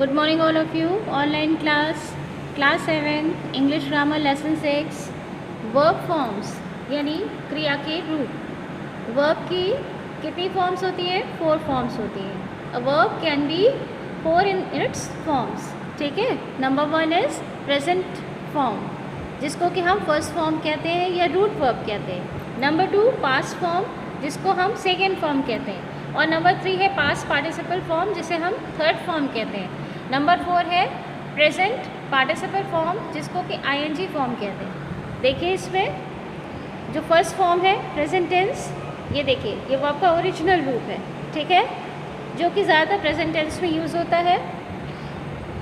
Good morning all of you. Online class 7 English grammar lesson 6 verb forms यानी क्रिया के रूप। verb की कितनी फॉर्म्स होती है? 4 फॉर्म्स होती है। A verb can be 4 in its forms। ठीक है। नंबर 1 इज़ प्रेजेंट फॉर्म, जिसको कि हम फर्स्ट फॉर्म कहते हैं या रूट वर्ब कहते हैं। नंबर 2 पास्ट फॉर्म, जिसको हम सेकेंड फॉर्म कहते हैं। और नंबर 3 है पास्ट पार्टिसिपल फॉर्म, जिसे हम थर्ड फॉर्म कहते हैं। नंबर 4 है प्रेजेंट पार्टिसिपल फॉर्म, जिसको कि आईएनजी फॉर्म कहते हैं। देखिए इसमें जो फर्स्ट फॉर्म है प्रेजेंट टेंस, ये देखिए ये वर्ब का ओरिजिनल रूप है, ठीक है, जो कि ज़्यादातर प्रेजेंट टेंस में यूज़ होता है।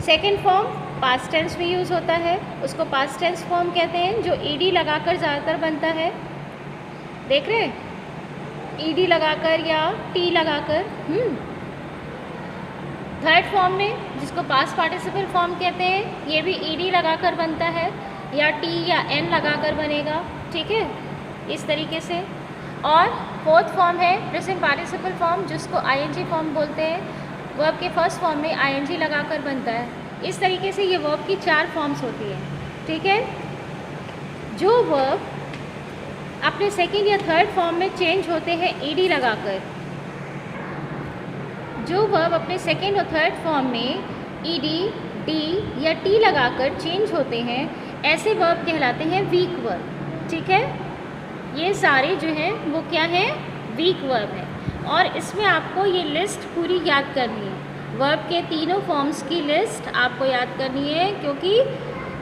सेकेंड फॉर्म पास्ट टेंस में यूज़ होता है, उसको पास्ट टेंस फॉर्म कहते हैं, जो ईडी लगाकर ज़्यादातर बनता है। देख रहे हैं, ईडी लगाकर या टी लगाकर। थर्ड फॉर्म में, जिसको पास्ट पार्टिसिपल फॉर्म कहते हैं, ये भी ईडी लगाकर बनता है या टी या एन लगाकर बनेगा, ठीक है, इस तरीके से। और फोर्थ फॉर्म है प्रेजेंट पार्टिसिपल फॉर्म, जिसको आईएनजी फॉर्म बोलते हैं। वर्ब के फर्स्ट फॉर्म में आईएनजी लगाकर बनता है। इस तरीके से ये वर्ब की 4 फॉर्म्स होती है, ठीक है। जो वर्ब अपने सेकेंड या थर्ड फॉर्म में चेंज होते हैं ईडी लगाकर, जो वर्ब अपने सेकेंड और थर्ड फॉर्म में ईडी, डी या टी लगाकर चेंज होते हैं, ऐसे वर्ब कहलाते हैं वीक वर्ब, ठीक है। ये सारे जो हैं वो क्या हैं? वीक वर्ब है। और इसमें आपको ये लिस्ट पूरी याद करनी है। वर्ब के तीनों फॉर्म्स की लिस्ट आपको याद करनी है, क्योंकि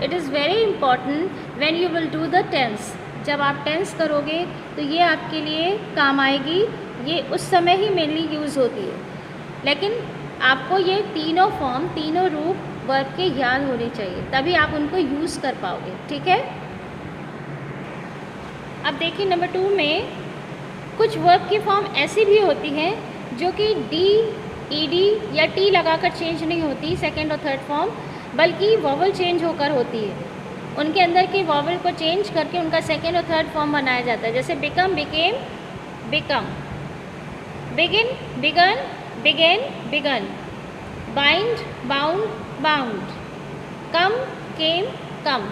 it is very important when you will do the tense. जब आप टेंस करोगे तो ये आपके लिए काम आएगी। ये उस समय ही मेनली यूज़ होती है, लेकिन आपको ये तीनों फॉर्म, तीनों रूप वर्ब के याद होने चाहिए, तभी आप उनको यूज़ कर पाओगे, ठीक है। अब देखिए नंबर 2 में कुछ वर्ब की फॉर्म ऐसी भी होती हैं जो कि डी, ईडी या टी लगाकर चेंज नहीं होती सेकेंड और थर्ड फॉर्म, बल्कि वॉवल चेंज होकर होती है। उनके अंदर के वॉवल को चेंज करके उनका सेकेंड और थर्ड फॉर्म बनाया जाता है। जैसे become, became, become, begin, began, began, begun, bind, bound, bound, come, came, come.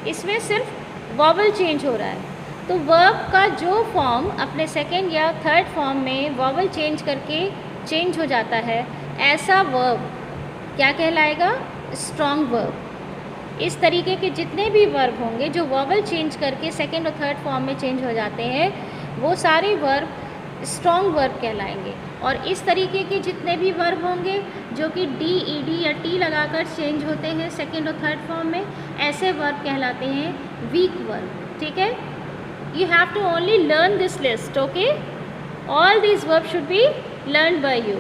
इसमें सिर्फ वॉवल चेंज हो रहा है। तो वर्ब का जो फॉर्म अपने सेकेंड या थर्ड फॉर्म में वॉवल चेंज करके चेंज हो जाता है, ऐसा वर्ब क्या कहलाएगा? Strong verb. इस तरीके के जितने भी वर्ब होंगे जो वॉवल चेंज करके सेकेंड और थर्ड फॉर्म में चेंज हो जाते हैं, वो सारे वर्ब स्ट्रॉन्ग वर्ब कहलाएंगे। और इस तरीके के जितने भी वर्ब होंगे जो कि डी, ईडी या टी लगाकर चेंज होते हैं सेकेंड और थर्ड फॉर्म में, ऐसे वर्ब कहलाते हैं वीक वर्ब, ठीक है। You have to only learn this list, okay. All these verb should be learn by you.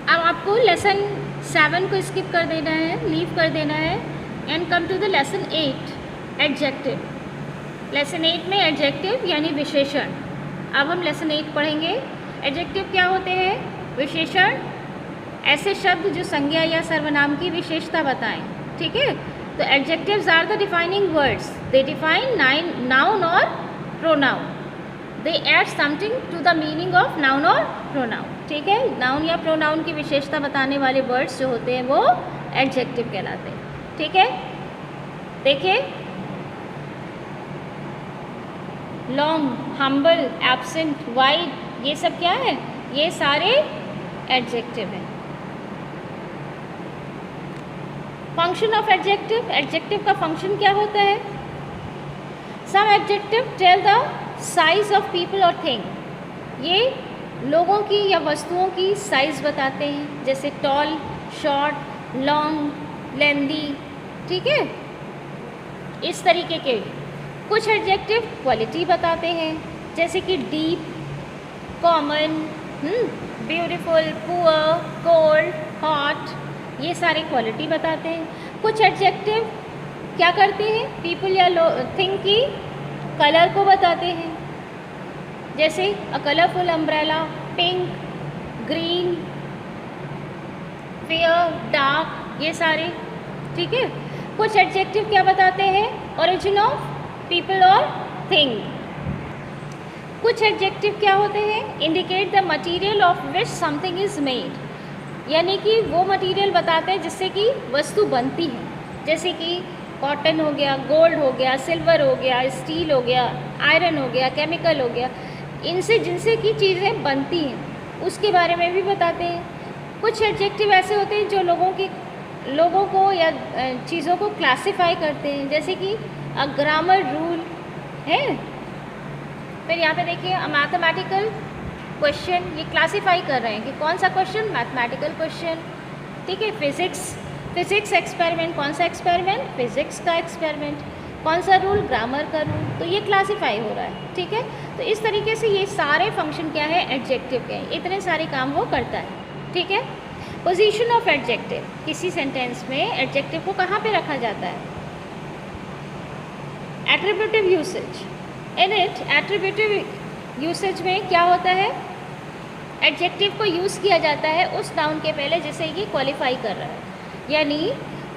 अब आपको लेसन 7 को स्किप कर देना है, लीव कर देना है, and come to the lesson 8 adjective. Lesson 8 में एडजेक्टिव यानी विशेषण। अब हम लेसन 8 पढ़ेंगे। एडजेक्टिव क्या होते हैं? विशेषण, ऐसे शब्द जो संज्ञा या सर्वनाम की विशेषता बताएं, ठीक है। तो adjectives are the defining words, they define noun और pronoun, they add something to the meaning of noun और प्रोनाउन, ठीक है। नाउन या प्रोनाउन की विशेषता बताने वाले वर्ड्स जो होते हैं वो एडजेक्टिव कहलाते हैं, ठीक है। देखिए, लॉन्ग, हम्बल, एब्सेंट, वाइड, ये सब क्या है? ये सारे एडजेक्टिव हैं। फंक्शन ऑफ एडजेक्टिव, एडजेक्टिव का फंक्शन क्या होता है? Some adjective tell the size of people और थिंग। ये लोगों की या वस्तुओं की साइज़ बताते हैं, जैसे टॉल, शॉर्ट, लॉन्ग, लेंदी, ठीक है, इस तरीके के। कुछ एडजेक्टिव क्वालिटी बताते हैं, जैसे कि deep, common, beautiful, poor, cold, hot, ये सारे क्वालिटी बताते हैं। कुछ एडजेक्टिव क्या करते हैं? पीपल या थिंग की कलर को बताते हैं, जैसे a colourful umbrella, pink, green, fair, dark, ये सारे, ठीक है। कुछ एडजेक्टिव क्या बताते हैं? ओरिजिन ऑफ पीपल और थिंग। कुछ एडजेक्टिव क्या होते हैं? Indicate the material of which something is made. यानी कि वो मटेरियल बताते हैं जिससे कि वस्तु बनती है, जैसे कि कॉटन हो गया, गोल्ड हो गया, सिल्वर हो गया, स्टील हो गया, आयरन हो गया, केमिकल हो गया, इनसे जिनसे कि चीज़ें बनती हैं उसके बारे में भी बताते हैं। कुछ एडजेक्टिव ऐसे होते हैं जो लोगों को या चीज़ों को क्लासिफाई करते हैं, जैसे कि अ ग्रामर रूल है। फिर यहाँ पे देखिए अ मैथमेटिकल क्वेश्चन, ये क्लासिफाई कर रहे हैं कि कौन सा क्वेश्चन मैथमेटिकल क्वेश्चन, ठीक है। फिजिक्स एक्सपेरिमेंट, कौन सा एक्सपेरिमेंट, फिजिक्स का एक्सपेरिमेंट, कौन सा रूल, ग्रामर का रूल, तो ये क्लासिफाई हो रहा है, ठीक है। तो इस तरीके से ये सारे फंक्शन क्या है, एडजेक्टिव के, इतने सारे काम वो करता है, ठीक है। पोजीशन ऑफ एडजेक्टिव, किसी सेंटेंस में एडजेक्टिव को कहाँ पे रखा जाता है। Attributive usage, in it attributive usage में क्या होता है, एडजेक्टिव को यूज़ किया जाता है उस नाउन के पहले जिसे ये क्वालिफाई कर रहा है, यानी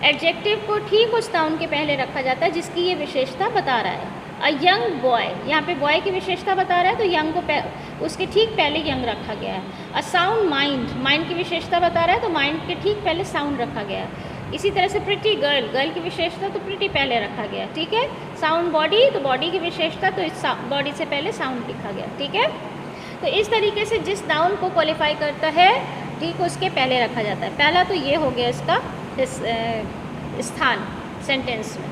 एडजेक्टिव को ठीक उस नाउन के पहले रखा जाता है जिसकी ये विशेषता बता रहा है। अ यंग बॉय, यहाँ पे बॉय की विशेषता बता रहा है तो यंग को उसके ठीक पहले यंग रखा गया है। अ साउंड माइंड, माइंड की विशेषता बता रहा है तो माइंड के ठीक पहले साउंड रखा गया है। इसी तरह से प्रिटी गर्ल, गर्ल की विशेषता तो प्रिटी पहले रखा गया, ठीक है। साउंड बॉडी, तो बॉडी की विशेषता तो इस बॉडी से पहले साउंड लिखा गया, ठीक है। तो इस तरीके से जिस नाउन को क्वालिफाई करता है ठीक उसके पहले रखा जाता है। पहला तो ये हो गया इसका स्थान सेंटेंस में।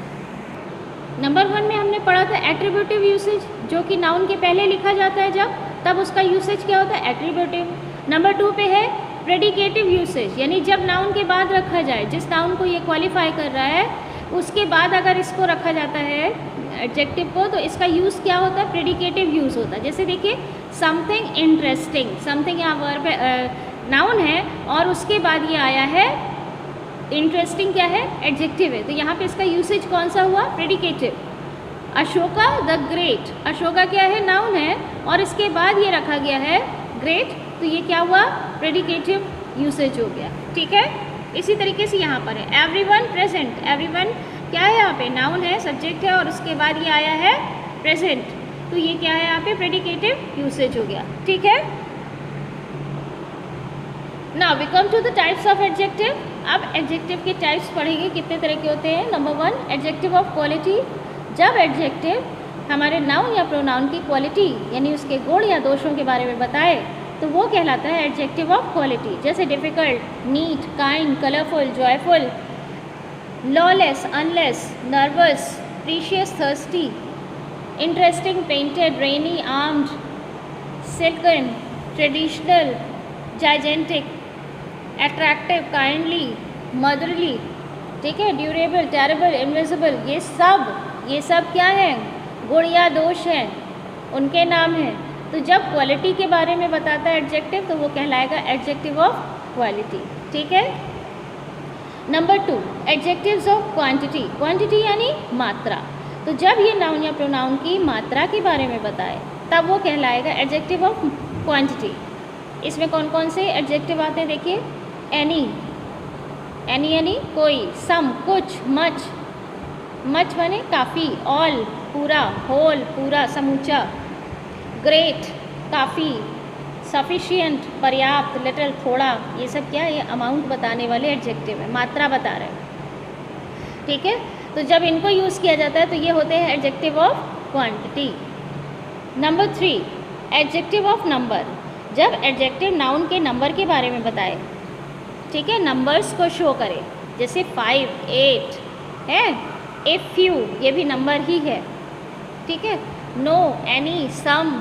नंबर 1 में हमने पढ़ा था एट्रीब्यूटिव यूसेज, जो कि नाउन के पहले लिखा जाता है जब, तब उसका यूसेज क्या होता है, एट्रीब्यूटिव। नंबर 2 पे है प्रेडिकेटिव यूसेज, यानी जब नाउन के बाद रखा जाए, जिस नाउन को ये क्वालिफाई कर रहा है उसके बाद अगर इसको रखा जाता है एडजेक्टिव को, तो इसका यूज़ क्या होता है, प्रेडिकेटिव यूज़ होता है। जैसे देखिए समथिंग इंटरेस्टिंग, समथिंग यहाँ वर्ब नाउन है और उसके बाद ये आया है इंटरेस्टिंग, क्या है, एडजेक्टिव है, तो यहाँ पे इसका यूसेज कौन सा हुआ, predicative. Ashoka the great, Ashoka क्या है, नाउन है और इसके बाद ये रखा गया है ग्रेट, तो ये क्या हुआ, प्रेडिकेटिव यूसेज हो गया, ठीक है। इसी तरीके से यहाँ पर है एवरीवन प्रेजेंट, एवरीवन क्या है यहाँ पे, नाउन है, सब्जेक्ट है और उसके बाद ये आया है प्रेजेंट, तो ये क्या है यहाँ पे, प्रेडिकेटिव यूसेज हो गया, ठीक है। Now we come to the types of adjective. अब एडजेक्टिव के टाइप्स पढ़ेंगे, कितने तरह के होते हैं। नंबर 1 एडजेक्टिव ऑफ क्वालिटी, जब एडजेक्टिव हमारे नाउन या प्रोनाउन की क्वालिटी यानी उसके गुण या दोषों के बारे में बताए तो वो कहलाता है एडजेक्टिव ऑफ क्वालिटी। जैसे difficult, neat, kind, colourful, joyful, lawless, unless, nervous, precious, thirsty, interesting, painted, rainy, armed, silken, traditional, gigantic, attractive, kindly, motherly, ठीक है, ड्यूरेबल, टेरेबल, इनविजिबल, ये सब क्या है, गुण या दोष हैं, उनके नाम हैं। तो जब क्वालिटी के बारे में बताता है एडजेक्टिव तो वो कहलाएगा एडजेक्टिव ऑफ क्वालिटी, ठीक है। Number 2 adjectives of quantity, quantity यानी मात्रा, तो जब ये नाउन या प्रोनाउन की मात्रा के बारे में बताए तब वो कहलाएगा एडजेक्टिव ऑफ क्वांटिटी। इसमें कौन कौन से एडजेक्टिव आते हैं देखिए, एनी, एनी यानी कोई, सम कुछ, मच माने काफ़ी, ऑल पूरा, होल पूरा समूचा, ग्रेट काफ़ी, सफिशिएंट पर्याप्त, लिटिल थोड़ा, ये सब क्या है, ये अमाउंट बताने वाले एडजेक्टिव है, मात्रा बता रहे हैं, ठीक है। तो जब इनको यूज़ किया जाता है तो ये होते हैं adjective of quantity. Number 3 adjective of number, जब एडजेक्टिव नाउन के नंबर के बारे में बताए, ठीक है, नंबर्स को शो करे, जैसे 5, 8 है, ए फ्यू ये भी नंबर ही है, ठीक है, नो, एनी, सम,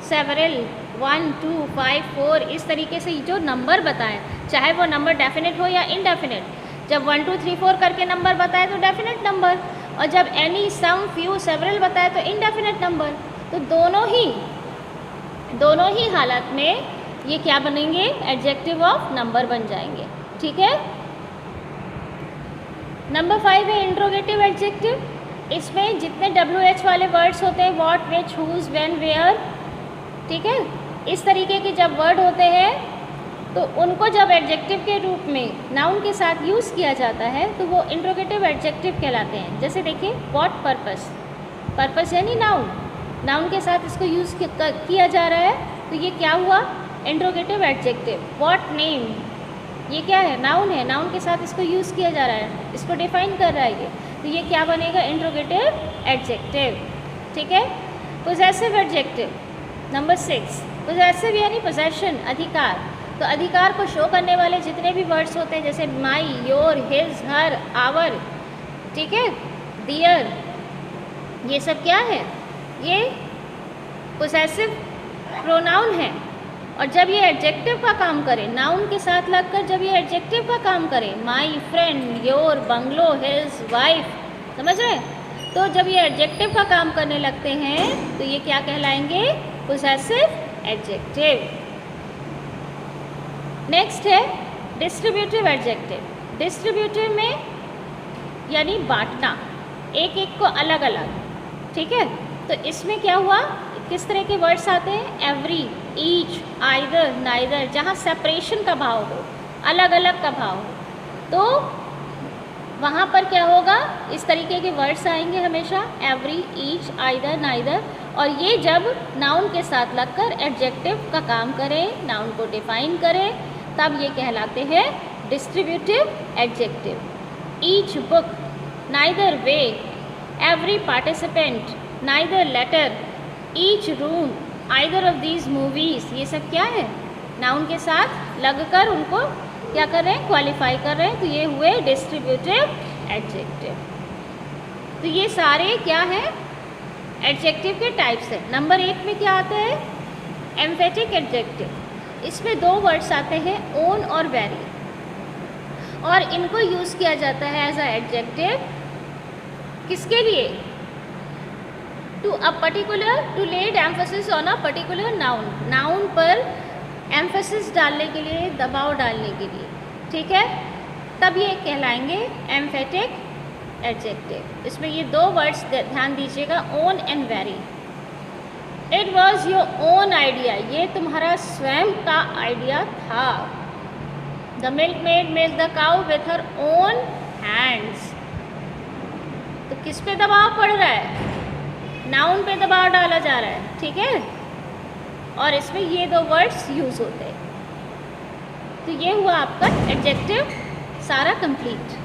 सेवरल, 1, 2, 5, 4, इस तरीके से जो नंबर बताएं, चाहे वो नंबर डेफिनेट हो या इनडेफिनेट। जब 1, 2, 3, 4 करके नंबर बताए तो डेफिनेट नंबर, और जब एनी, सम, फ्यू, सेवरल बताए तो इनडेफिनेट नंबर। तो दोनों ही हालत में ये क्या बनेंगे, एडजेक्टिव ऑफ नंबर बन जाएंगे, ठीक है। नंबर 5 है इंट्रोगेटिव एडजेक्टिव, इसमें जितने WH वाले वर्ड्स होते हैं, what, which, whose, when, where, ठीक है, इस तरीके के जब वर्ड होते हैं तो उनको जब एडजेक्टिव के रूप में नाउन के साथ यूज़ किया जाता है तो वो इंट्रोगेटिव एडजेक्टिव कहलाते हैं। जैसे देखिए व्हाट पर्पस, पर्पस यानी नाउन के साथ इसको यूज़ किया जा रहा है तो ये क्या हुआ, इंट्रोगेटिव एडजेक्टिव। व्हाट नेम, ये क्या है? नाउन है, नाउन के साथ इसको यूज़ किया जा रहा है, इसको डिफाइन कर रहा है ये, तो ये क्या बनेगा? Interrogative adjective. ठीक है। पोजेसिव एडजेक्टिव नंबर 6, पोजेसिव यानी पोजेशन, अधिकार। तो अधिकार को शो करने वाले जितने भी वर्ड्स होते हैं, जैसे माई, योर, हिज, हर, आवर, ठीक है, डियर, ये सब क्या है? ये पोजेसिव प्रोनाउन है। और जब ये एडजेक्टिव का काम करे, नाउन के साथ लगकर जब ये एडजेक्टिव का काम करे, my, friend, your, bungalow, his, wife, समझ रहे हैं? तो जब ये एडजेक्टिव का काम करने लगते हैं तो ये क्या कहलाएंगे? Possessive adjective. नेक्स्ट है डिस्ट्रीब्यूटिव एडजेक्टिव। डिस्ट्रीब्यूटिव में यानी बांटना, एक एक को अलग अलग, ठीक है। तो इसमें क्या हुआ? किस तरह के वर्ड्स आते हैं? एवरी, ईच, आइदर, नाइदर, जहाँ सेपरेशन का भाव हो, अलग अलग का भाव हो, तो वहाँ पर क्या होगा? इस तरीके के वर्ड्स आएंगे हमेशा, एवरी, ईच, आइदर, नाइदर। और ये जब नाउन के साथ लगकर एडजेक्टिव का काम करें, नाउन को डिफाइन करें, तब ये कहलाते हैं distributive adjective. Each book, neither way, every participant, neither letter, each room, either of these movies, ये सब क्या है? नाउन के साथ लगकर उनको क्या कर रहे हैं? क्वालिफाई कर रहे हैं, तो ये हुए डिस्ट्रीब्यूटिव एडजेक्टिव। तो ये सारे क्या हैं? एडजेक्टिव के टाइप्स हैं। नंबर 1 में क्या आता है? Emphatic adjective. इसमें 2 वर्ड्स आते हैं, ओन और वेरी, और इनको यूज़ किया जाता है एज अ एडजेक्टिव। किसके लिए? To a particular, to lead emphasis on a particular noun, noun पर एम्फेसिस डालने के लिए, दबाव डालने के लिए, ठीक है, तब ये कहलाएंगे एम्फेटिक एडजेक्टिव। इसमें ये 2 वर्ड्स ध्यान दीजिएगा, own and very. It was your own idea, ये तुम्हारा स्वयं का आइडिया था। The milk made milk the cow with her own hands. तो किस पे दबाव पड़ रहा है? नाउन पे दबाव डाला जा रहा है, ठीक है, और इसमें ये 2 वर्ड्स यूज़ होते हैं। तो ये हुआ आपका एडजेक्टिव सारा कंप्लीट।